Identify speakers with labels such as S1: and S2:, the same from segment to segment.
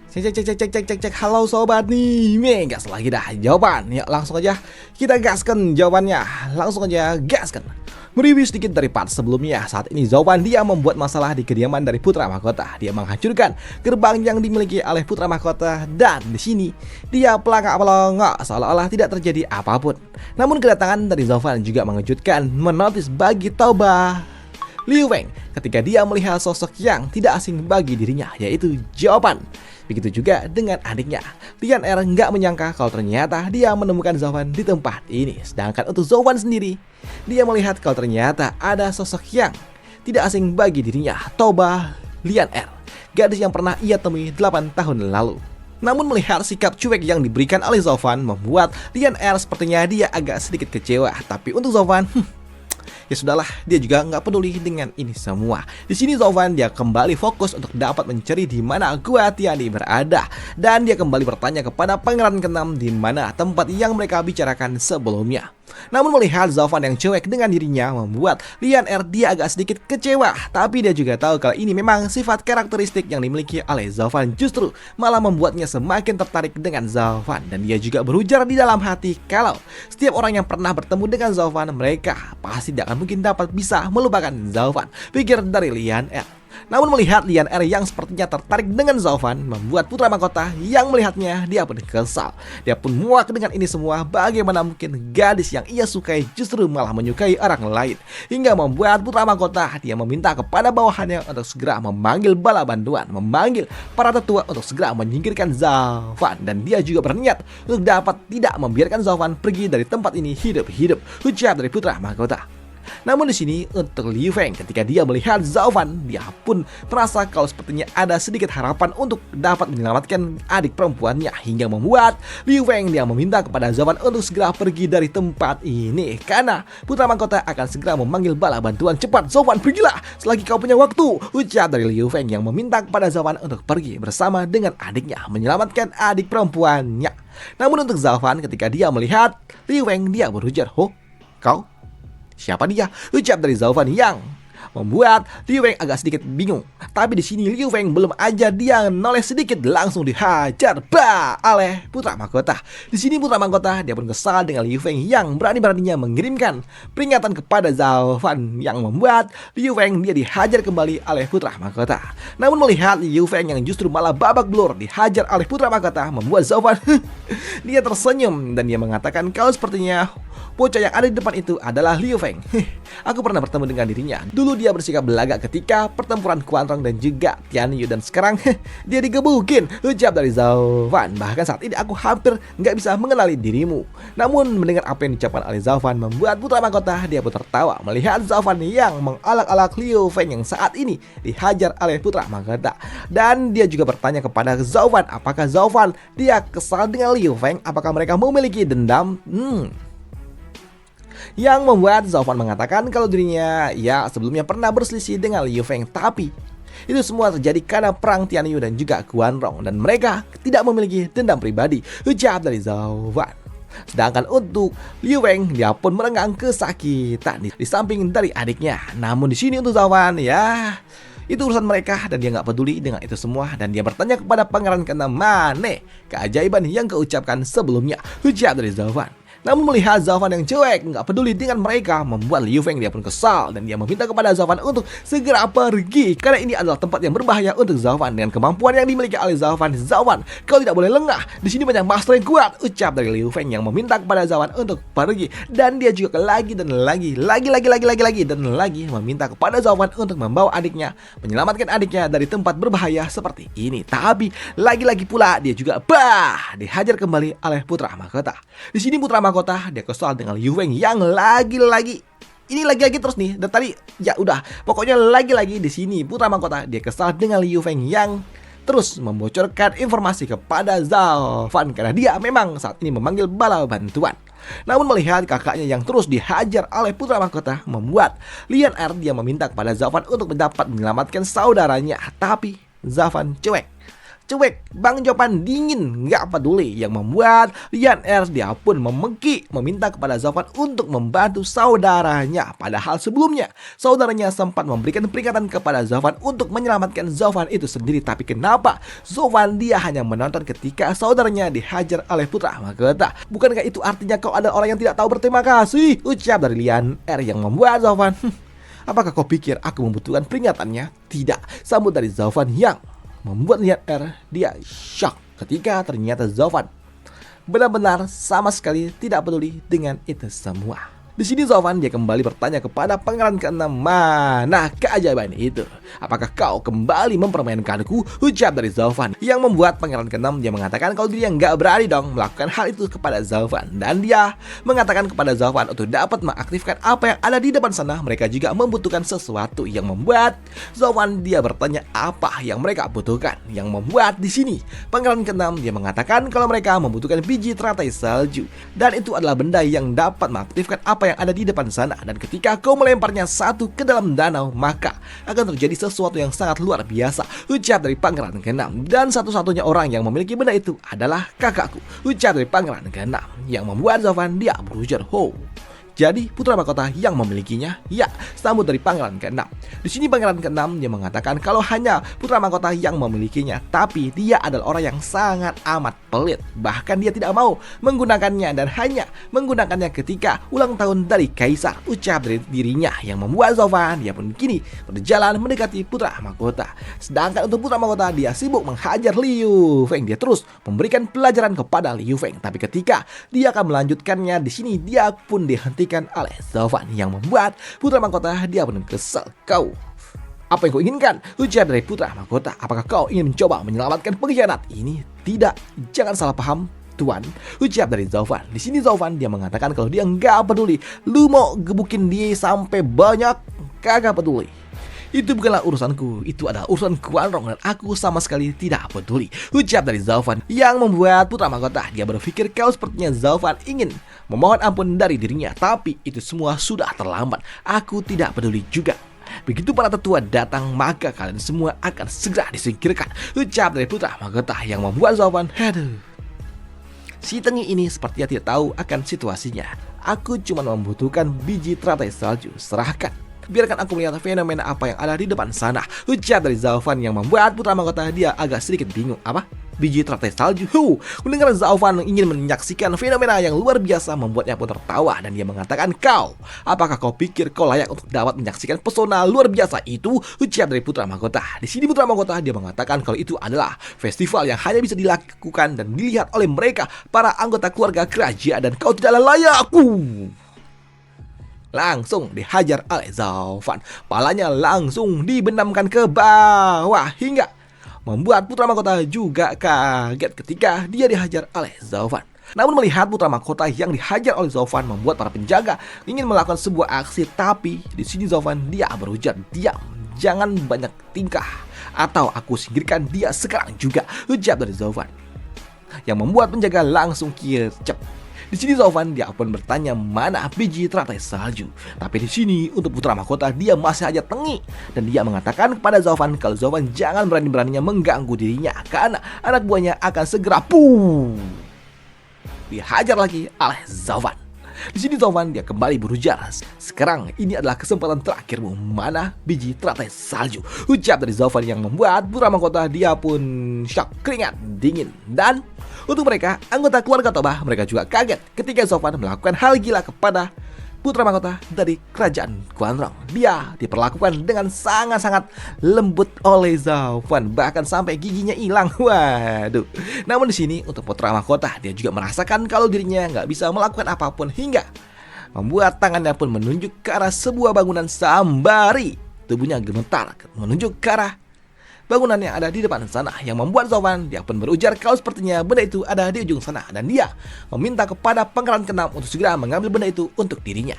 S1: Cek. Halo sobat nih, gas lagi dah jawaban. Ya langsung aja kita gaskan jawabannya. Langsung aja gaskan. Mereview sedikit dari part sebelumnya. Saat ini Zauvan dia membuat masalah di kediaman dari putra mahkota. Dia menghancurkan gerbang yang dimiliki oleh putra mahkota dan di sini dia pelangak-pelongok seolah-olah tidak terjadi apapun. Namun kedatangan dari Zauvan juga mengejutkan, menotis bagi Toba Liu Feng ketika dia melihat sosok yang tidak asing bagi dirinya, yaitu Jawaban. Begitu juga dengan adiknya. Lian Er nggak menyangka kalau ternyata dia menemukan Zauvan di tempat ini. Sedangkan untuk Zauvan sendiri, dia melihat kalau ternyata ada sosok yang tidak asing bagi dirinya, Toba Lian Er, gadis yang pernah ia temui 8 tahun lalu. Namun melihat sikap cuek yang diberikan oleh Zauvan membuat Lian Er sepertinya dia agak sedikit kecewa. Tapi untuk Zauvan, ya sudahlah, dia juga nggak peduli dengan ini semua. Di sini Zauvan dia kembali fokus untuk dapat mencari di mana gua Tiani berada, dan dia kembali bertanya kepada Pangeran ke-6 di mana tempat yang mereka bicarakan sebelumnya. Namun melihat Zauvan yang cuek dengan dirinya membuat Lian Er dia agak sedikit kecewa. Tapi dia juga tahu kalau ini memang sifat karakteristik yang dimiliki oleh Zauvan, justru malah membuatnya semakin tertarik dengan Zauvan. Dan dia juga berujar di dalam hati kalau setiap orang yang pernah bertemu dengan Zauvan, mereka pasti tidak akan mungkin dapat bisa melupakan Zauvan, pikir dari Lian Er. Namun melihat Lian Er yang sepertinya tertarik dengan Zauvan membuat putra mahkota yang melihatnya dia pun kesal. Dia pun muak dengan ini semua. Bagaimana mungkin gadis yang ia sukai justru malah menyukai orang lain, hingga membuat putra mahkota dia meminta kepada bawahannya untuk segera memanggil bala bantuan, memanggil para tetua untuk segera menyingkirkan Zauvan. Dan dia juga berniat untuk dapat tidak membiarkan Zauvan pergi dari tempat ini hidup-hidup, ucap dari putra mahkota. Namun di sini untuk Liu Feng ketika dia melihat Zauvan, dia pun merasa kalau sepertinya ada sedikit harapan untuk dapat menyelamatkan adik perempuannya, hingga membuat Liu Feng dia meminta kepada Zauvan untuk segera pergi dari tempat ini karena putra mahkota akan segera memanggil bala bantuan. Cepat Zauvan, pergilah selagi kau punya waktu, ucap dari Liu Feng yang meminta kepada Zauvan untuk pergi bersama dengan adiknya menyelamatkan adik perempuannya. Namun untuk Zauvan ketika dia melihat Liu Feng, dia berujar, "Oh, kau? Siapa dia?" ucap dari Zauvan yang membuat Liu Feng agak sedikit bingung. Tapi di sini Liu Feng belum aja dia noleh sedikit langsung dihajar oleh putra mahkota. Di sini putra mahkota dia pun kesal dengan Liu Feng yang berani-beraninya mengirimkan peringatan kepada Zauvan yang membuat Liu Feng dia dihajar kembali oleh putra mahkota. Namun melihat Liu Feng yang justru malah babak belur dihajar oleh putra mahkota membuat Zauvan dia tersenyum dan dia mengatakan kalau sepertinya bocah yang ada di depan itu adalah Liu Feng. Aku pernah bertemu dengan dirinya. Dulu dia bersikap belagak ketika pertempuran Kuantrong dan juga Tianyu, dan sekarang dia digebukin, ucap dari Zauvan. Bahkan saat ini aku hampir nggak bisa mengenali dirimu. Namun mendengar apa yang diucapkan oleh Zauvan membuat putra mahkota dia pun tertawa melihat Zauvan yang mengalak-alak Liu Feng yang saat ini dihajar oleh putra mahkota. Dan dia juga bertanya kepada Zauvan apakah Zauvan dia kesal dengan Liu Feng, apakah mereka memiliki dendam. Yang membuat Zauvan mengatakan kalau dirinya ya sebelumnya pernah berselisih dengan Liu Feng, tapi itu semua terjadi karena perang Tianyu dan juga Guanrong, dan mereka tidak memiliki dendam pribadi, ucap dari Zauvan. Sedangkan untuk Liu Feng dia pun merenggang kesakitan di samping dari adiknya. Namun di sini untuk Zauvan ya itu urusan mereka dan dia nggak peduli dengan itu semua, dan dia bertanya kepada Pangeran ke-6 mana keajaiban yang keucapkan sebelumnya, ucap dari Zauvan. Namun melihat Zauvan yang cuek nggak peduli dengan mereka membuat Liu Feng dia pun kesal dan dia meminta kepada Zauvan untuk segera pergi karena ini adalah tempat yang berbahaya untuk Zauvan. Dengan kemampuan yang dimiliki oleh Zauvan, kau tidak boleh lengah. Di sini banyak master yang kuat, ucap dari Liu Feng yang meminta kepada Zauvan untuk pergi. Dan dia juga lagi dan lagi dan lagi meminta kepada Zauvan untuk membawa adiknya, menyelamatkan adiknya dari tempat berbahaya seperti ini. Tapi lagi-lagi pula dia juga dihajar kembali oleh putra mahkota. Di sini putra mahkota dia kesal dengan Liu Feng yang lagi-lagi terus nih. Dan tadi ya udah, pokoknya lagi-lagi di sini putra mahkota dia kesal dengan Liu Feng yang terus membocorkan informasi kepada Zauvan karena dia memang saat ini memanggil bala bantuan. Namun melihat kakaknya yang terus dihajar oleh putra mahkota membuat Lian Er dia meminta kepada Zauvan untuk dapat menyelamatkan saudaranya, tapi Zauvan cuek. cuek. Bang jawaban dingin, nggak peduli, yang membuat Lian R dia pun memeki meminta kepada Zofan untuk membantu saudaranya. Padahal sebelumnya saudaranya sempat memberikan peringatan kepada Zofan untuk menyelamatkan Zofan itu sendiri. Tapi kenapa Zofan dia hanya menonton ketika saudaranya dihajar oleh putra mahkota? Bukankah itu artinya kau adalah orang yang tidak tahu berterima kasih? Ucap dari Lian R yang membuat Zofan, apakah kau pikir aku membutuhkan peringatannya? Tidak, sambut dari Zofan yang membuat Lian R dia shock ketika ternyata Zofan benar-benar sama sekali tidak peduli dengan itu semua. Di sini Zofan dia kembali bertanya kepada pangeran ke-6, mana keajaiban itu? Apakah kau kembali mempermainkanku? Ucap dari Zofan yang membuat pangeran ke-6 dia mengatakan kalau dia nggak berani dong melakukan hal itu kepada Zofan. Dan dia mengatakan kepada Zofan untuk dapat mengaktifkan apa yang ada di depan sana. Mereka juga membutuhkan sesuatu yang membuat Zofan dia bertanya apa yang mereka butuhkan. Yang membuat di sini pangeran ke-6 dia mengatakan kalau mereka membutuhkan biji teratai salju. Dan itu adalah benda yang dapat mengaktifkan apa yang ada di depan sana, dan ketika kau melemparnya satu ke dalam danau maka akan terjadi sesuatu yang sangat luar biasa. Ucap dari pangeran ke-6, dan satu-satunya orang yang memiliki benda itu adalah kakakku. Ucap dari pangeran ke-6 yang membuat Zofan dia berujar, "Ho, jadi putra mahkota yang memilikinya?" Ya, sambut dari pangeran ke-6. Di sini pangeran ke-6 dia mengatakan kalau hanya putra mahkota yang memilikinya, tapi dia adalah orang yang sangat amat pelit. Bahkan dia tidak mau menggunakannya dan hanya menggunakannya ketika ulang tahun dari kaisar. Ucap dari dirinya yang membuat Zofan dia pun kini berjalan mendekati putra mahkota. Sedangkan untuk putra mahkota dia sibuk menghajar Liu Feng. Dia terus memberikan pelajaran kepada Liu Feng, tapi ketika dia akan melanjutkannya di sini dia pun dihentikan oleh Zofan yang membuat putra mahkota dia pun kesal. "Kau, apa yang kau inginkan?" Ujar dari putra mahkota. "Apakah kau ingin mencoba menyelamatkan pengkhianat ini?" "Tidak, jangan salah paham, Tuan." Ucap dari Zofan. Di sini Zofan dia mengatakan kalau dia nggak peduli. Lu mau gebukin dia sampai banyak, kagak peduli. Itu bukanlah urusanku, itu adalah urusan Quan Rong dan aku sama sekali tidak peduli. Ucap dari Zofan yang membuat putra mahkota dia berpikir kalau sepertinya Zofan ingin memohon ampun dari dirinya, tapi itu semua sudah terlambat. "Aku tidak peduli juga. Begitu para tetua datang maka kalian semua akan segera disingkirkan." Ucap dari putra mahkota yang membuat Zofan, aduh, si Tengi ini sepertinya tidak tahu akan situasinya. "Aku cuma membutuhkan biji teratai salju, serahkan. Biarkan aku melihat fenomena apa yang ada di depan sana." Ucap dari Zofan yang membuat putra mahkota dia agak sedikit bingung. Apa? Biji teratai salju? Mendengar Zofan ingin menyaksikan fenomena yang luar biasa membuatnya pun tertawa dan dia mengatakan, apakah kau pikir kau layak untuk dapat menyaksikan pesona luar biasa itu?" Ucap dari putra mahkota. Di sini putra mahkota dia mengatakan kalau itu adalah festival yang hanya bisa dilakukan dan dilihat oleh mereka para anggota keluarga kerajaan dan kau tidaklah layak. Langsung dihajar oleh Zofan. Palanya langsung dibenamkan ke bawah hingga membuat putra mahkota juga kaget ketika dia dihajar oleh Zofan. Namun melihat putra mahkota yang dihajar oleh Zofan membuat para penjaga ingin melakukan sebuah aksi, tapi di sini Zofan dia berujar, "Diam, jangan banyak tingkah atau aku singkirkan dia sekarang juga." Ucap dari Zofan yang membuat penjaga langsung kircep. Di sini Zofan dia pun bertanya mana biji teratai salju. Tapi di sini untuk putra mahkota dia masih aja tengi dan dia mengatakan kepada Zofan kalau Zofan jangan berani-beraninya mengganggu dirinya karena anak buahnya akan segera dihajar lagi oleh Zofan. Di sini Zofan dia kembali berujar, "Sekarang ini adalah kesempatan terakhirmu. Mana biji teratai salju?" Ucap dari Zofan yang membuat putra mahkota dia pun shock, keringat dingin. Dan untuk mereka, anggota keluarga Tobah, mereka juga kaget ketika Zofan melakukan hal gila kepada putra mahkota dari kerajaan Quan Rong. Dia diperlakukan dengan sangat-sangat lembut oleh Zofan, bahkan sampai giginya hilang. Waduh. Namun di sini untuk putra mahkota dia juga merasakan kalau dirinya nggak bisa melakukan apapun hingga membuat tangannya pun menunjuk ke arah sebuah bangunan sambari. Tubuhnya gemetar menunjuk ke arah bangunan yang ada di depan sana yang membuat Zofan dia pun berujar kalau sepertinya benda itu ada di ujung sana dan dia meminta kepada pangeran ke-6 untuk segera mengambil benda itu untuk dirinya.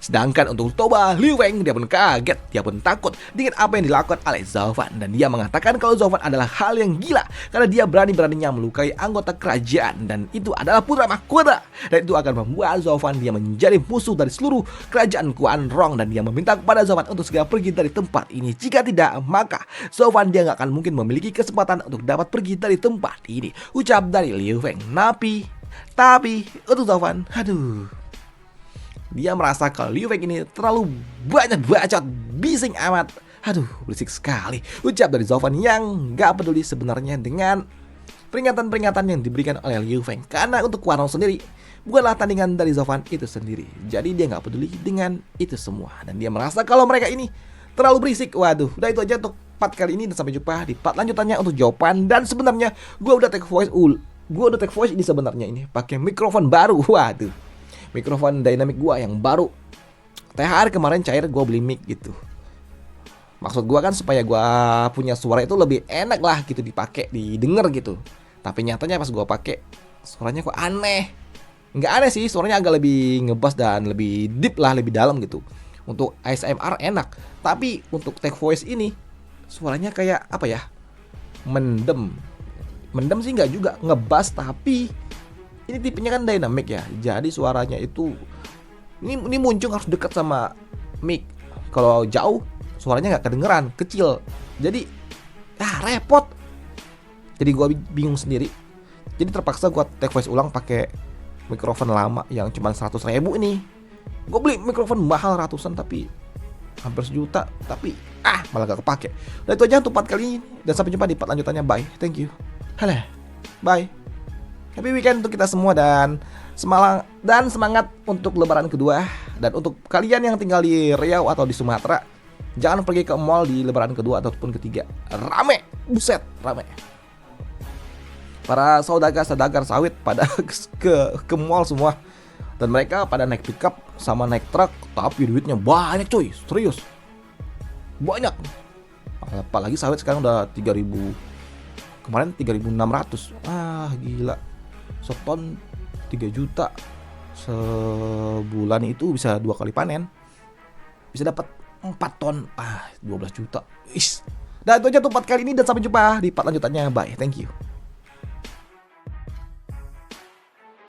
S1: Sedangkan untuk Toba Liu Feng, dia pun kaget, dia pun takut dengan apa yang dilakukan oleh Zhao Fan. Dan dia mengatakan kalau Zhao Fan adalah hal yang gila karena dia berani-beraninya melukai anggota kerajaan. Dan itu adalah putra mahkota. Dan itu akan membuat Zhao Fan dia menjadi musuh dari seluruh kerajaan Quan Rong. Dan dia meminta kepada Zhao Fan untuk segera pergi dari tempat ini. Jika tidak, maka Zhao Fan dia nggak akan mungkin memiliki kesempatan untuk dapat pergi dari tempat ini. Ucap dari Liu Feng. Tapi untuk Zhao Fan, dia merasa kalau Liu Feng ini terlalu banyak bacot, bising amat. Berisik sekali. Ucap dari Zhao Fan yang gak peduli sebenarnya dengan peringatan-peringatan yang diberikan oleh Liu Feng. Karena untuk Quan Rong sendiri bukanlah tandingan dari Zhao Fan itu sendiri. Jadi dia gak peduli dengan itu semua. Dan dia merasa kalau mereka ini terlalu berisik. Udah itu aja untuk part kali ini. Dan sampai jumpa di part lanjutannya untuk jawaban. Dan sebenarnya gue udah take voice ini sebenarnya ini pakai mikrofon baru. Mikrofon dynamic gua yang baru. THR kemarin cair gua beli mic gitu. Maksud gua kan supaya gua punya suara itu lebih enak lah gitu dipakai, didengar gitu. Tapi nyatanya pas gua pakai suaranya kok aneh. Nggak aneh sih, suaranya agak lebih ngebass dan lebih deep lah, lebih dalam gitu. Untuk ASMR enak. Tapi untuk take voice ini suaranya kayak apa ya? Mendem sih nggak juga, ngebass tapi ini tipenya kan dynamic ya, jadi suaranya itu ini muncul harus dekat sama mic. Kalau jauh suaranya nggak kedengeran, kecil. Jadi repot. Jadi gua bingung sendiri. Jadi terpaksa gua take voice ulang pakai mikrofon lama yang cuma 100.000 ini. Gua beli mikrofon mahal ratusan tapi hampir sejuta, tapi malah gak kepake. Dan itu aja untuk part kali ini. Dan sampai jumpa di part lanjutannya. Bye, thank you. Halah, bye. Happy weekend untuk kita semua dan semangat untuk lebaran kedua. Dan untuk kalian yang tinggal di Riau atau di Sumatera, jangan pergi ke mall di lebaran kedua ataupun ketiga. Rame, buset, rame. Para saudagar sawit pada ke mall semua. Dan mereka pada naik pickup sama naik truk, tapi duitnya banyak coy, serius. Banyak. Apalagi sawit sekarang udah 3.000. Kemarin 3.600. Gila. Seton 3 juta sebulan itu bisa 2 kali panen, bisa dapat 4 ton 12 juta. Dan itu aja untuk part kali ini dan sampai jumpa di part lanjutannya. Bye, thank you.